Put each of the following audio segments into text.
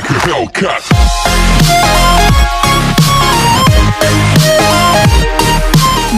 like a Hellcat.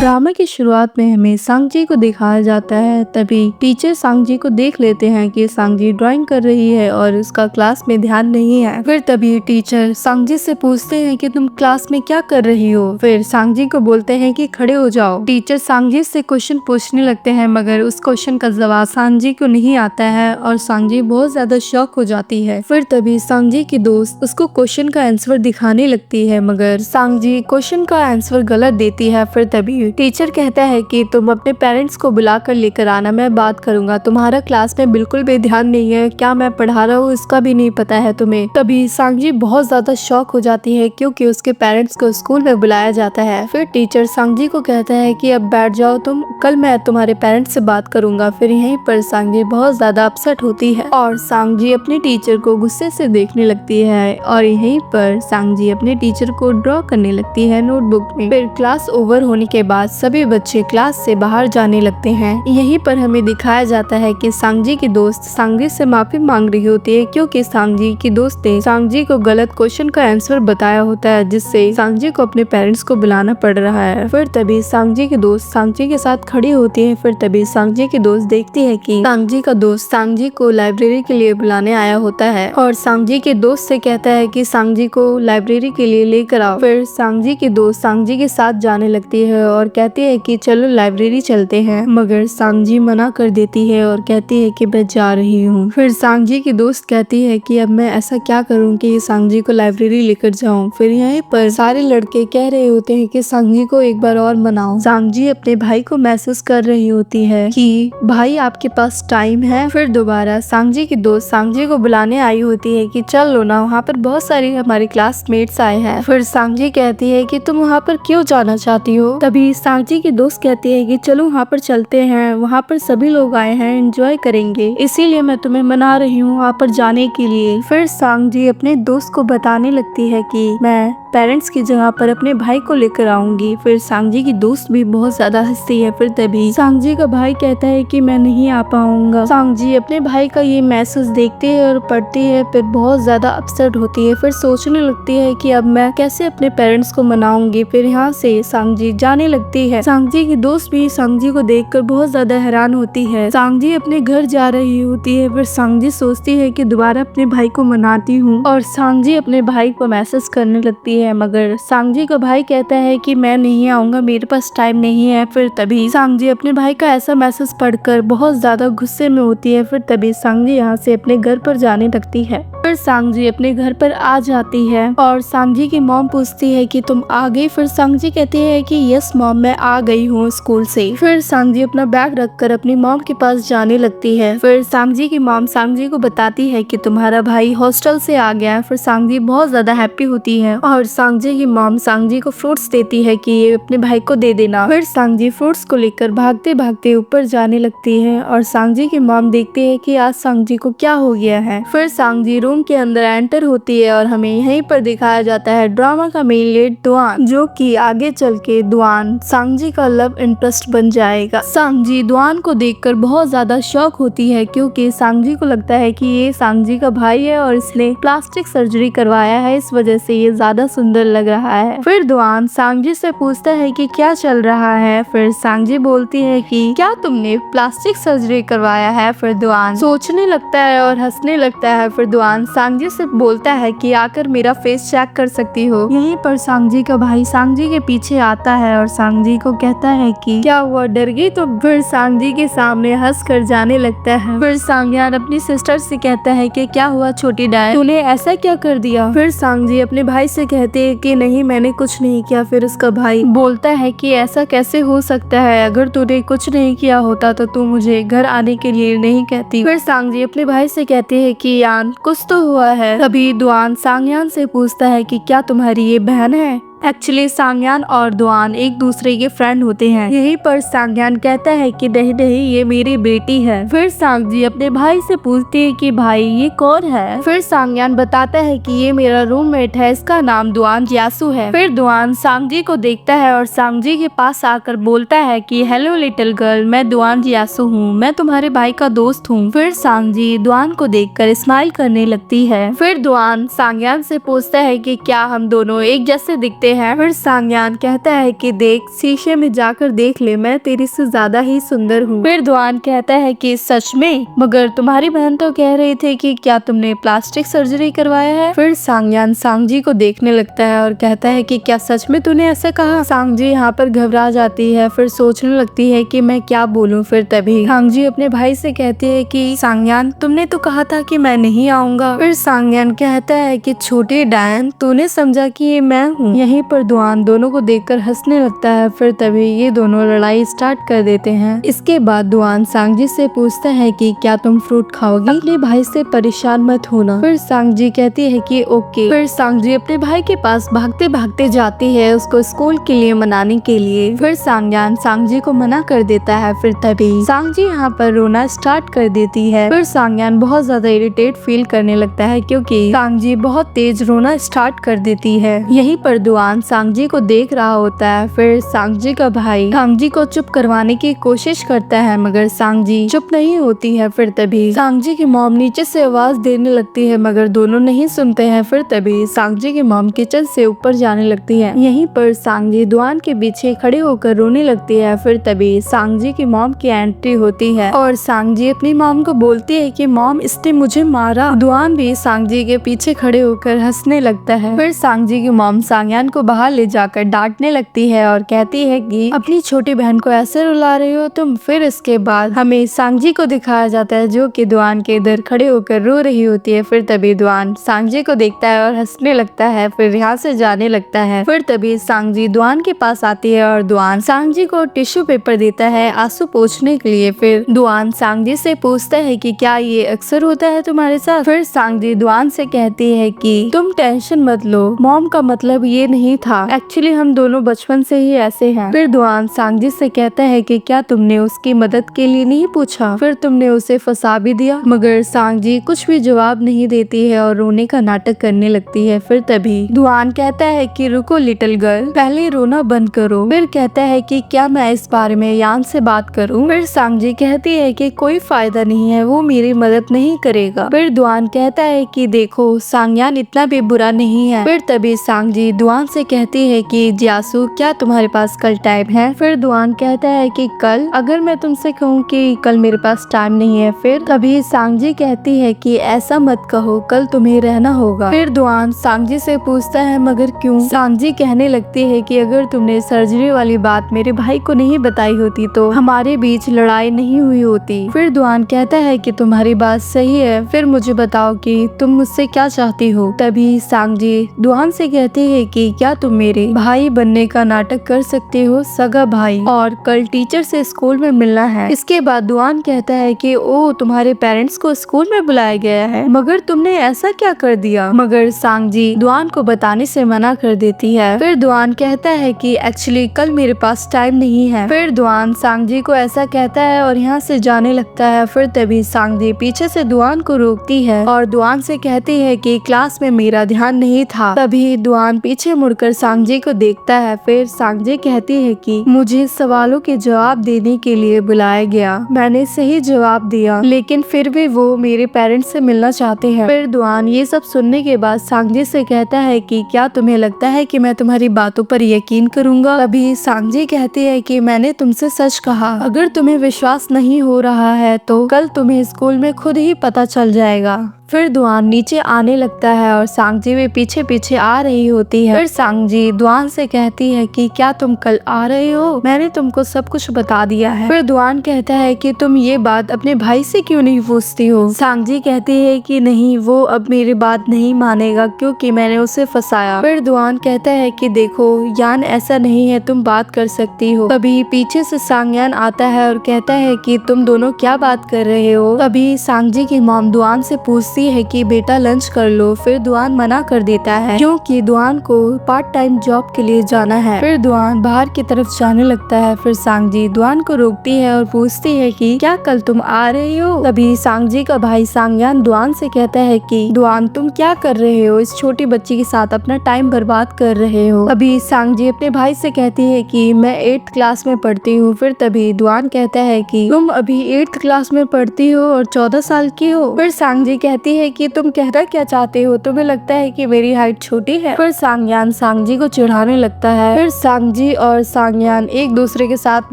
Drama की शुरुआत में हमें सांगजी को दिखाया जाता है। तभी टीचर सांगजी को देख लेते हैं कि सांगजी ड्राइंग कर रही है और उसका क्लास में ध्यान नहीं है। फिर तभी टीचर सांगजी से पूछते हैं कि तुम क्लास में क्या कर रही हो। फिर सांगजी को बोलते हैं कि खड़े हो जाओ। टीचर सांगजी से क्वेश्चन पूछने लगते हैं, मगर उस क्वेश्चन का जवाब सांगजी को नहीं आता है और सांगजी बहुत ज्यादा शॉक हो जाती है। फिर तभी सांगजी की दोस्त उसको क्वेश्चन का आंसर दिखाने लगती है, मगर सांगजी क्वेश्चन का आंसर गलत देती है। फिर तभी टीचर कहता है कि तुम अपने पेरेंट्स को बुलाकर लेकर आना, मैं बात करूंगा। तुम्हारा क्लास में बिल्कुल भी ध्यान नहीं है, क्या मैं पढ़ा रहा हूँ इसका भी नहीं पता है तुम्हें। तभी सांगजी बहुत ज्यादा शॉक हो जाती है क्योंकि उसके पेरेंट्स को स्कूल में बुलाया जाता है। फिर टीचर सांगजी को कहता है कि अब बैठ जाओ तुम, कल मैं तुम्हारे पेरेंट्स से बात करूंगा। फिर यहीं पर सांगजी बहुत ज्यादा अपसेट होती है और सांगजी अपने टीचर को गुस्से से देखने लगती है और यहीं पर सांगजी अपने टीचर को ड्रॉ करने लगती है नोटबुक में। फिर क्लास ओवर होने के बाद सभी बच्चे क्लास से बाहर जाने लगते हैं। यहीं पर हमें दिखाया जाता है कि सांगजी की दोस्त सांगजी से माफी मांग रही होती है क्योंकि सांगजी की दोस्त ने सांगजी को गलत क्वेश्चन का आंसर बताया होता है, जिससे सांगजी को अपने पेरेंट्स को बुलाना पड़ रहा है। फिर तभी सांगजी की दोस्त सांगजी के साथ खड़ी होती है। फिर तभी सांगजी की दोस्त देखती है कि सांगजी का दोस्त सांगजी को लाइब्रेरी के लिए बुलाने आया होता है और सांगजी के दोस्त से कहता है कि सांगजी को लाइब्रेरी के लिए लेकर आओ। फिर सांगजी की दोस्त सांगजी के साथ जाने लगती है और कहती है कि चलो लाइब्रेरी चलते हैं, मगर सांगजी मना कर देती है और कहती है कि मैं जा रही हूँ। फिर सांगजी की दोस्त कहती है कि अब मैं ऐसा क्या करूँ कि सांगजी को लाइब्रेरी लेकर जाऊँ। फिर यहीं पर सारे लड़के कह रहे होते हैं कि सांगजी को एक बार और मनाओ। सांगजी अपने भाई को मैसेज कर रही होती है कि भाई आपके पास टाइम है। फिर दोबारा सांगजी की दोस्त सांगजी को बुलाने आई होती है कि चल लो ना, वहाँ पर बहुत सारे हमारे क्लासमेट्स आए हैं। फिर सांगजी कहती है कि तुम वहाँ पर क्यों जाना चाहती हो। तभी सांगजी की दोस्त कहती है कि चलो वहाँ पर चलते हैं, वहाँ पर सभी लोग आए हैं, एंजॉय करेंगे, इसीलिए मैं तुम्हें मना रही हूँ वहाँ पर जाने के लिए। फिर सांगजी अपने दोस्त को बताने लगती है कि मैं पेरेंट्स की जगह पर अपने भाई को लेकर आऊंगी। फिर सांगजी की दोस्त भी बहुत ज्यादा हंसती है। फिर तभी सांगजी का भाई कहता है कि मैं नहीं आ पाऊंगा। सांगजी अपने भाई का ये मैसेज देखती है और पढ़ती है, फिर बहुत ज्यादा अपसेट होती है। फिर सोचने लगती है कि अब मैं कैसे अपने पेरेंट्स को मनाऊंगी। फिर यहाँ से सांगजी जाने लगती है। सांगजी की दोस्त भी सांगजी को देखकर बहुत ज्यादा हैरान होती है। सांगजी अपने घर जा रही होती है। फिर सांगजी सोचती है कि दोबारा अपने भाई को मनाती हूँ और सांगजी अपने भाई को मैसेज करने लगती है, मगर सांगजी का भाई कहता है कि मैं नहीं आऊंगा, मेरे पास टाइम नहीं है। फिर तभी सांगजी अपने भाई का ऐसा मैसेज पढ़कर बहुत ज्यादा गुस्से में होती है। फिर तभी सांगजी यहाँ से अपने घर पर जाने लगती है। फिर सांगजी अपने घर पर आ जाती है और सांगजी की मॉम पूछती है कि तुम आ गई। फिर सांगजी कहती है कि यस मॉम, मैं आ गई हूँ स्कूल से। फिर सांगजी अपना बैग रखकर अपनी मॉम के पास जाने लगती है। फिर सांगजी की मॉम सांगजी को बताती है कि तुम्हारा भाई हॉस्टल से आ गया है। फिर सांगजी बहुत ज्यादा हैप्पी होती है और सांगजी की मॉम सांगजी को फ्रूट्स देती है कि ये अपने भाई को दे देना। फिर सांगजी फ्रूट्स को लेकर भागते भागते ऊपर जाने लगती है और सांगजी की मॉम देखती है कि आज सांगजी को क्या हो गया है। फिर सांगजी रूम के अंदर एंटर होती है और हमें यहीं पर दिखाया जाता है ड्रामा का मेन लीड दुआन, जो कि आगे चल के दुआन सांगजी का लव इंटरेस्ट बन जाएगा। सांगजी दुआन को देखकर बहुत ज्यादा शॉक होती है क्योंकि सांगजी को लगता है कि ये सांगजी का भाई है और इसने प्लास्टिक सर्जरी करवाया है, इस वजह से ये ज्यादा सुंदर लग रहा है। फिर दुआन सांगजी से पूछता है कि क्या चल रहा है। फिर सांगजी बोलती है कि क्या तुमने प्लास्टिक सर्जरी करवाया है। फिर दुआन सोचने लगता है और हंसने लगता है। फिर दुआन सांगजी से बोलता है कि आकर मेरा फेस चेक कर सकती हो। यहीं पर सांगजी का भाई सांगजी के पीछे आता है और सांगजी को कहता है कि क्या हुआ, डर गई। तो फिर सांगजी के सामने हंस कर जाने लगता है। फिर सांगयान अपनी सिस्टर से कहता है कि क्या हुआ छोटी डायन, तूने ऐसा क्या कर दिया। फिर सांगजी अपने भाई से कहते हैं कि नहीं मैंने कुछ नहीं किया। फिर उसका भाई बोलता है कि ऐसा कैसे हो सकता है, अगर तूने कुछ नहीं किया होता तो तू मुझे घर आने के लिए नहीं कहती। फिर सांगजी अपने भाई से कहते हैं कि यान कुछ तो हुआ है। तभी दुआन सांगयान से पूछता है कि क्या तुम्हारी ये बहन है। एक्चुअली सांगयान और दुआन एक दूसरे के फ्रेंड होते हैं। यहीं पर सांगयान कहता है कि नहीं नहीं ये मेरी बेटी है। फिर सांगजी अपने भाई से पूछती है कि भाई ये कौन है। फिर सांगयान बताता है कि ये मेरा रूममेट है, इसका नाम दुआन जियासु है। फिर दुआन सांगजी को देखता है और सांगजी के पास आकर बोलता है कि हेलो लिटिल गर्ल, मैं दुआन जियासु हूँ, मैं तुम्हारे भाई का दोस्त हूँ। फिर सांगजी दुआन को देखकर स्माइल करने लगती है। फिर दुआन सांगयान से पूछता है कि क्या हम दोनों एक जैसे दिखते हैं। फिर सांगयान कहता है कि देख, शीशे में जाकर देख ले, मैं तेरे से ज्यादा ही सुंदर हूँ। फिर दुआन कहता है कि सच में, मगर तुम्हारी बहन तो कह रही थी कि क्या तुमने प्लास्टिक सर्जरी करवाया है। फिर सांगयान सांगजी को देखने लगता है और कहता है कि क्या सच में तूने ऐसा कहा। सांगजी यहाँ पर घबरा जाती है, फिर सोचने लगती है कि मैं क्या बोलूँ। फिर तभी सांगजी अपने भाई से कहती है कि सांगयान तुमने तो कहा था कि मैं नहीं आऊंगा। फिर सांगयान कहता है कि छोटे डायन, तूने समझा कि ये मैं हूँ। यहीं पर दुआन दोनों को देखकर हंसने लगता है। फिर तभी ये दोनों लड़ाई स्टार्ट कर देते हैं। इसके बाद दुआन सांगजी से पूछता है कि क्या तुम फ्रूट खाओगी, अपने भाई से परेशान मत होना। फिर सांगजी कहती है कि ओके। फिर सांगजी अपने भाई के पास भागते भागते जाती है उसको स्कूल के लिए मनाने के लिए। फिर सांगयान सांगजी को मना कर देता है। फिर तभी सांगजी यहाँ पर रोना स्टार्ट कर देती है। फिर सांगयान बहुत ज्यादा इरिटेट फील करने लगता है क्योंकि सांगजी बहुत तेज रोना स्टार्ट कर देती है। यहीं पर दुआन सांगजी को देख रहा होता है। फिर सांगजी का भाई सांगजी को चुप करवाने की कोशिश करता है मगर सांगजी चुप नहीं होती है। फिर तभी सांगजी की मॉम नीचे से आवाज देने लगती है मगर दोनों नहीं सुनते हैं। फिर तभी सांगजी की मॉम किचन से ऊपर जाने लगती है। यहीं पर सांगजी दुआन के पीछे खड़े होकर रोने लगती है। फिर तभी सांगजी की मॉम की एंट्री होती है और सांगजी अपनी मॉम को बोलती है कि मॉम इसने मुझे मारा। दुआन भी सांगजी के पीछे खड़े होकर हंसने लगता है। फिर सांगजी की मॉम सांगयान को बाहर ले जाकर डांटने लगती है और कहती है कि अपनी छोटी बहन को ऐसे रुला रही हो तुम। फिर इसके बाद हमें सांगजी को दिखाया जाता है जो कि दुआन के इधर खड़े होकर रो रही होती है। फिर तभी दुआन सांगजी को देखता है और हंसने लगता है, फिर यहाँ से जाने लगता है। फिर तभी सांगजी दुआन के पास आती है और दुआन सांगजी को टिश्यू पेपर देता है आंसू पोंछने के लिए। फिर दुआन सांगजी से पूछता है कि क्या ये अक्सर होता है तुम्हारे साथ। फिर सांगजी दुआन से कहती है कि तुम टेंशन मत लो, मॉम का मतलब ये नहीं था, एक्चुअली हम दोनों बचपन से ही ऐसे हैं। फिर दुआन सांगजी से कहता है कि क्या तुमने उसकी मदद के लिए नहीं पूछा, फिर तुमने उसे फंसा भी दिया। मगर सांगजी कुछ भी जवाब नहीं देती है और रोने का नाटक करने लगती है। फिर तभी दुआन कहता है कि रुको लिटिल गर्ल, पहले रोना बंद करो। फिर कहता है कि क्या मैं इस बारे में यान से बात करूं। फिर सांगजी कहती है कि कोई फायदा नहीं है, वो मेरी मदद नहीं करेगा। फिर दुआन कहता है कि देखो सांगयान इतना भी बुरा नहीं है। फिर तभी सांगजी दुआन से कहती है कि जियासु क्या तुम्हारे पास कल टाइम है। फिर दुआन कहता है कि कल, अगर मैं तुमसे कहूँ कि कल मेरे पास टाइम नहीं है। फिर तभी सांगजी कहती है कि ऐसा मत कहो, कल तुम्हें रहना होगा। फिर दुआन सांगजी से पूछता है मगर क्यों। सांगजी कहने लगती है कि अगर तुमने सर्जरी वाली बात मेरे भाई को नहीं बताई होती तो हमारे बीच लड़ाई नहीं हुई होती। फिर दुआन कहता है कि तुम्हारी बात सही है, फिर मुझे बताओ कि तुम मुझसे क्या चाहती हो। तभी सांगजी दुआन से कहती है कि क्या तुम मेरे भाई बनने का नाटक कर सकते हो, सगा भाई, और कल टीचर से स्कूल में मिलना है। इसके बाद दुआन कहता है कि ओ तुम्हारे पेरेंट्स को स्कूल में बुलाया गया है, मगर तुमने ऐसा क्या कर दिया। मगर सांगजी दुआन को बताने से मना कर देती है। फिर दुआन कहता है कि एक्चुअली कल मेरे पास टाइम नहीं है। फिर दुआन सांगजी को ऐसा कहता है और यहाँ से जाने लगता है। फिर तभी सांगजी पीछे से दुआन को रोकती है और दुआन से कहती है कि क्लास में मेरा ध्यान नहीं था। तभी दुआन पीछे मुड़कर सांगजी को देखता है। फिर सांगजी कहती है कि मुझे सवालों के जवाब देने के लिए बुलाया गया, मैंने सही जवाब दिया, लेकिन फिर भी वो मेरे पेरेंट्स से मिलना चाहते हैं। फिर दुआन ये सब सुनने के बाद सांगजी से कहता है कि क्या तुम्हें लगता है कि मैं तुम्हारी बातों पर यकीन करूंगा। तभी सांगजी कहती है कि मैंने तुमसे सच कहा, अगर तुम्हें विश्वास नहीं हो रहा है तो कल तुम्हें स्कूल में खुद ही पता चल जाएगा। फिर दुआन नीचे आने लगता है और सांगजी भी पीछे पीछे आ रही होती है। फिर सांगजी दुआन से कहती है कि क्या तुम कल आ रहे हो, मैंने तुमको सब कुछ बता दिया है। फिर दुआन कहता है कि तुम ये बात अपने भाई से क्यों नहीं पूछती हो। सांगजी कहती है कि नहीं, वो अब मेरी बात नहीं मानेगा क्योंकि मैंने उसे फंसाया। फिर दुआन कहता है कि देखो यान ऐसा नहीं है, तुम बात कर सकती हो। तभी पीछे से सांगयान आता है और कहता है कि तुम दोनों क्या बात कर रहे हो। तभी सांगजी की मॉम दुआन से पूछती पूछती है कि बेटा लंच कर लो। फिर दुआन मना कर देता है क्योंकि दुआन को पार्ट टाइम जॉब के लिए जाना है। फिर दुआन बाहर की तरफ जाने लगता है। फिर सांगजी दुआन को रोकती है और पूछती है कि क्या कल तुम आ रहे हो। तभी सांगजी का भाई सांगयान दुआन से कहता है कि दुआन तुम क्या कर रहे हो, इस छोटी बच्ची के साथ अपना टाइम बर्बाद कर रहे हो। तभी सांगजी अपने भाई से कहती है कि मैं 8th क्लास में पढ़ती हूँ। फिर तभी दुआन कहता है कि तुम अभी 8th क्लास में पढ़ती हो और 14 साल की हो। फिर सांगजी कहती है कि तुम कहना क्या चाहते हो, तुम्हें लगता है कि मेरी हाइट छोटी है। फिर सांगयान सांगजी को चिढ़ाने लगता है। फिर सांगजी और सांगयान एक दूसरे के साथ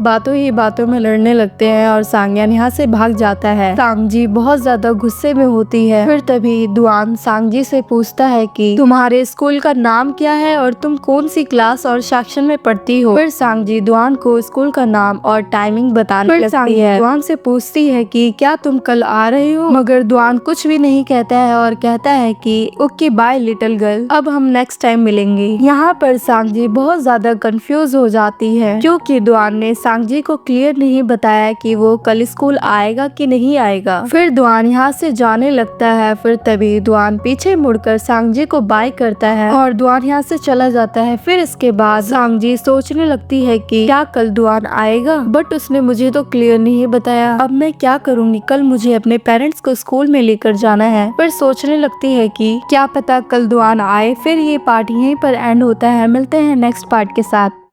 बातों ही बातों में लड़ने लगते हैं और सांगयान यहाँ से भाग जाता है। सांगजी बहुत ज्यादा गुस्से में होती है। फिर तभी दुआन सांगजी से पूछता है कि तुम्हारे स्कूल का नाम क्या है और तुम कौन सी क्लास और सेक्शन में पढ़ती हो। फिर सांगजी दुआन को स्कूल का नाम और टाइमिंग बताने लगती है। दुआन से पूछती है कि क्या तुम कल आ रहे हो, मगर दुआन कुछ भी नहीं कहता है और कहता है कि ओके बाय लिटिल गर्ल, अब हम नेक्स्ट टाइम मिलेंगे। यहाँ पर सांगजी बहुत ज्यादा कंफ्यूज हो जाती है क्योंकि दुआन ने सांगजी को क्लियर नहीं बताया कि वो कल स्कूल आएगा कि नहीं आएगा। फिर दुआन यहाँ से जाने लगता है। फिर तभी दुआन पीछे मुड़कर सांगजी को बाय करता है और दुआन यहाँ से चला जाता है। फिर इसके बाद सांगजी सोचने लगती है कि क्या कल दुआन आएगा, बट उसने मुझे तो क्लियर नहीं बताया, अब मैं क्या करूँगी, कल मुझे अपने पेरेंट्स को स्कूल में लेकर जाना है। फिर सोचने लगती है कि क्या पता कल दुआन आए। फिर ये पार्ट यहीं पर एंड होता है। मिलते हैं नेक्स्ट पार्ट के साथ।